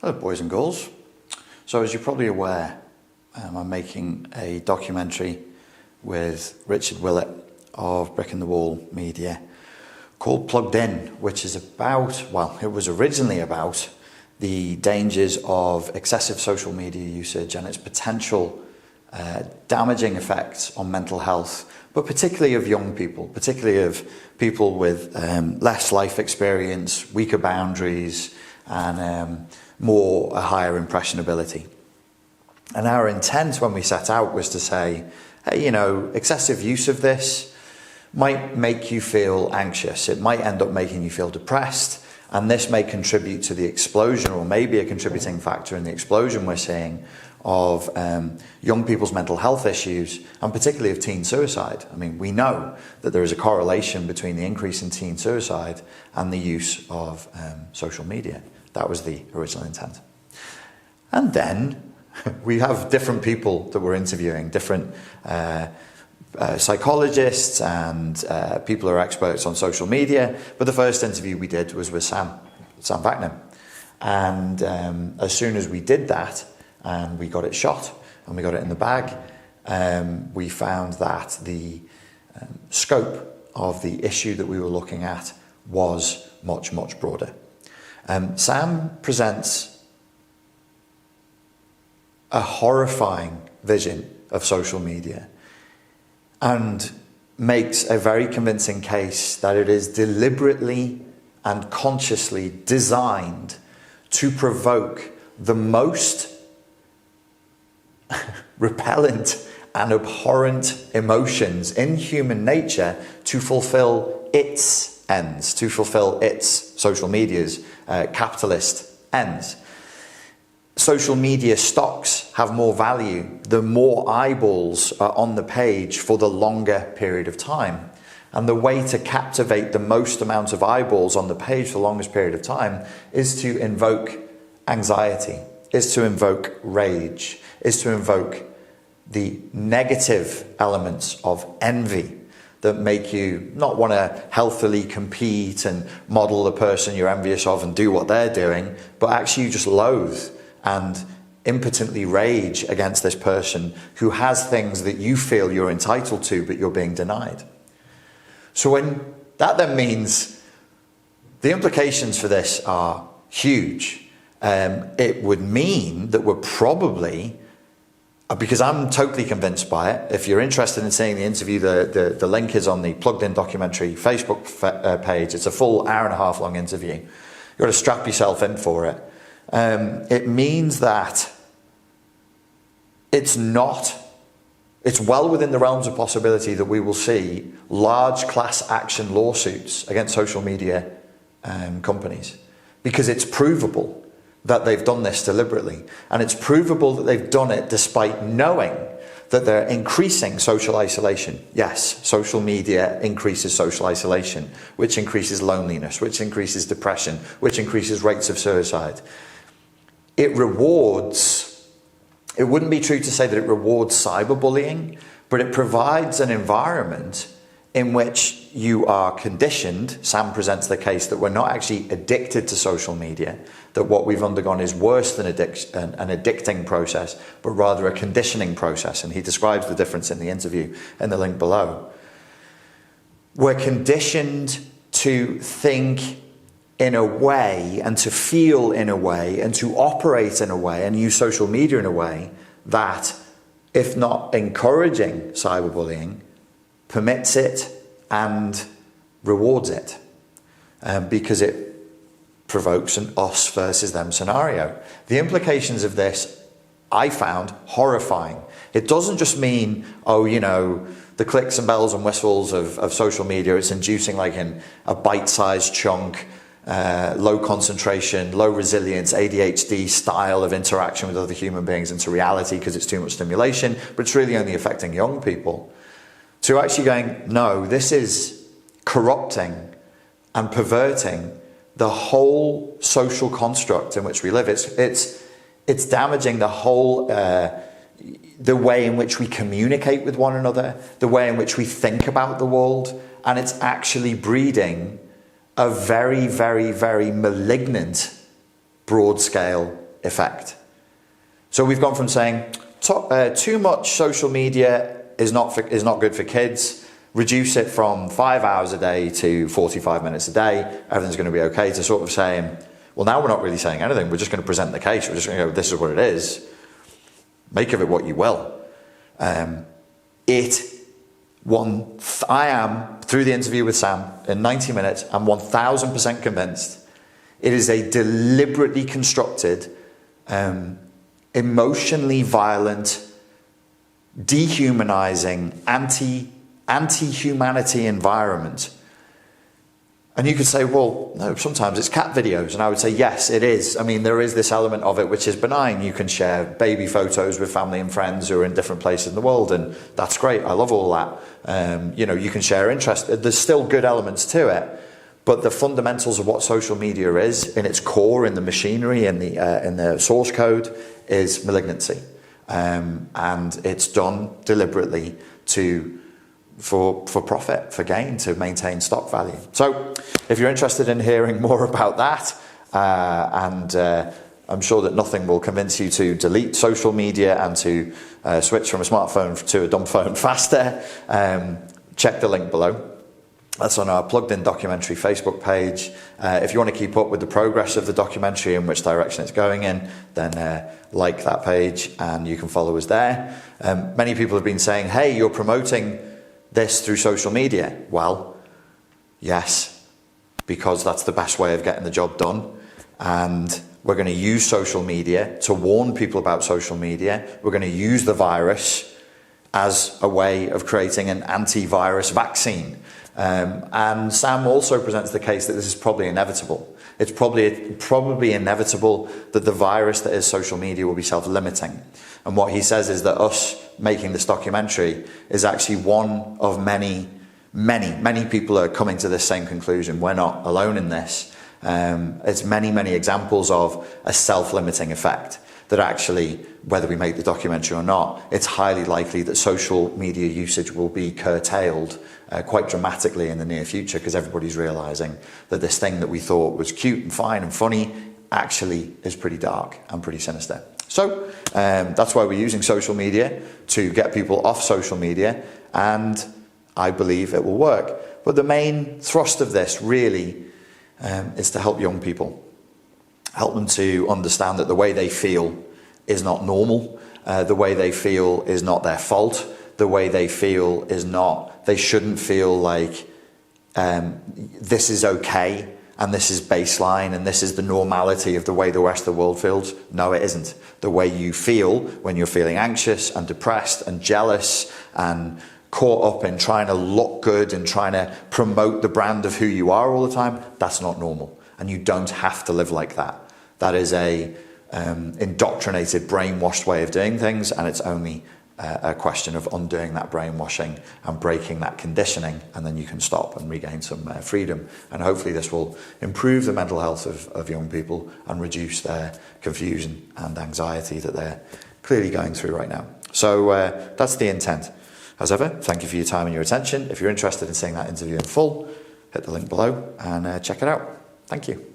Hello boys and girls. So as you're probably aware, I'm making a documentary with Richard Willett of Brick in the Wall Media called Plugged In, which is about, well, it was originally about the dangers of excessive social media usage and its potential damaging effects on mental health, but particularly of young people, particularly of people with less life experience, weaker boundaries, and a higher impressionability. And our intent when we set out was to say, hey, you know, excessive use of this might make you feel anxious. It might end up making you feel depressed. And this may contribute to the explosion, or maybe a contributing factor in the explosion we're seeing of young people's mental health issues, and particularly of teen suicide. I mean, we know that there is a correlation between the increase in teen suicide and the use of social media. That was the original intent. And then we have different people that we're interviewing, different psychologists and people who are experts on social media. But the first interview we did was with Sam Vaknin. And as soon as we did that, and we got it shot, and we got it in the bag, we found that the scope of the issue that we were looking at was much, much broader. Sam presents a horrifying vision of social media and makes a very convincing case that it is deliberately and consciously designed to provoke the most repellent and abhorrent emotions in human nature to fulfill its ends, to fulfill its social media's capitalist ends. Social media stocks have more value the more eyeballs are on the page for the longer period of time. And the way to captivate the most amount of eyeballs on the page for the longest period of time is to invoke anxiety, is to invoke rage, is to invoke the negative elements of envy that make you not want to healthily compete and model the person you're envious of and do what they're doing, but actually you just loathe and impotently rage against this person who has things that you feel you're entitled to, but you're being denied. So when that then means the implications for this are huge. It would mean that we're probably, because I'm totally convinced by it. If you're interested in seeing the interview, the link is on the Plugged In documentary Facebook page. It's a full hour-and-a-half long interview. You've got to strap yourself in for it. It means that it's well within the realms of possibility that we will see large class action lawsuits against social media companies, because it's provable that they've done this deliberately. And it's provable that they've done it despite knowing that they're increasing social isolation. Yes, social media increases social isolation, which increases loneliness, which increases depression, which increases rates of suicide. It wouldn't be true to say that it rewards cyberbullying, but it provides an environment in which you are conditioned. Sam presents the case that we're not actually addicted to social media, that what we've undergone is worse than an addicting process, but rather a conditioning process. And he describes the difference in the interview in the link below. We're conditioned to think in a way, and to feel in a way, and to operate in a way, and use social media in a way that, if not encouraging cyberbullying, permits it and rewards it, because it provokes an us versus them scenario. The implications of this I found horrifying. It doesn't just mean, oh, you know, the clicks and bells and whistles of social media, it's inducing like in a bite-sized chunk, low concentration, low resilience, ADHD style of interaction with other human beings into reality because it's too much stimulation, but it's really only affecting young people. To actually going, no, this is corrupting and perverting the whole social construct in which we live. It's damaging the whole, the way in which we communicate with one another, the way in which we think about the world, and it's actually breeding a very, very, very malignant broad-scale effect. So we've gone from saying too much social media is not good for kids, reduce it from 5 hours a day to 45 minutes a day, everything's going to be okay, to sort of saying, well, now we're not really saying anything, we're just going to present the case, we're just going to go, this is what it is, make of it what you will. I am, through the interview with Sam, in 90 minutes, I'm 1000% convinced it is a deliberately constructed, emotionally violent, dehumanizing, anti-humanity environment. And you could say, well, no, sometimes it's cat videos. And I would say, yes, it is. I mean, there is this element of it which is benign. You can share baby photos with family and friends who are in different places in the world, and that's great. I love all that. You can share interest. There's still good elements to it. But the fundamentals of what social media is, in its core, in the machinery, in the source code, is malignancy. And it's done deliberately for profit, for gain, to maintain stock value. So if you're interested in hearing more about that, I'm sure that nothing will convince you to delete social media and to switch from a smartphone to a dumb phone faster, check the link below. That's on our Plugged In documentary Facebook page. If you want to keep up with the progress of the documentary and which direction it's going in, then like that page and you can follow us there. Many people have been saying, hey, you're promoting this through social media. Well, yes, because that's the best way of getting the job done. And we're going to use social media to warn people about social media. We're going to use the virus as a way of creating an antivirus vaccine. And Sam also presents the case that this is probably inevitable. It's probably inevitable that the virus that is social media will be self-limiting. And what he says is that us making this documentary is actually one of many people are coming to this same conclusion. We're not alone in this. It's many examples of a self-limiting effect that actually, whether we make the documentary or not, it's highly likely that social media usage will be curtailed quite dramatically in the near future, because everybody's realizing that this thing that we thought was cute and fine and funny actually is pretty dark and pretty sinister. So that's why we're using social media to get people off social media, and I believe it will work. But the main thrust of this really is to help young people. Help them to understand that the way they feel is not normal. The way they feel is not their fault. The way they feel is not, they shouldn't feel like this is okay and this is baseline and this is the normality of the way the rest of the world feels. No, it isn't. The way you feel when you're feeling anxious and depressed and jealous and caught up in trying to look good and trying to promote the brand of who you are all the time, that's not normal. And you don't have to live like that. That is a indoctrinated, brainwashed way of doing things, and it's only a question of undoing that brainwashing and breaking that conditioning, and then you can stop and regain some freedom. And hopefully this will improve the mental health of young people and reduce their confusion and anxiety that they're clearly going through right now. So that's the intent. As ever, thank you for your time and your attention. If you're interested in seeing that interview in full, hit the link below and check it out. Thank you.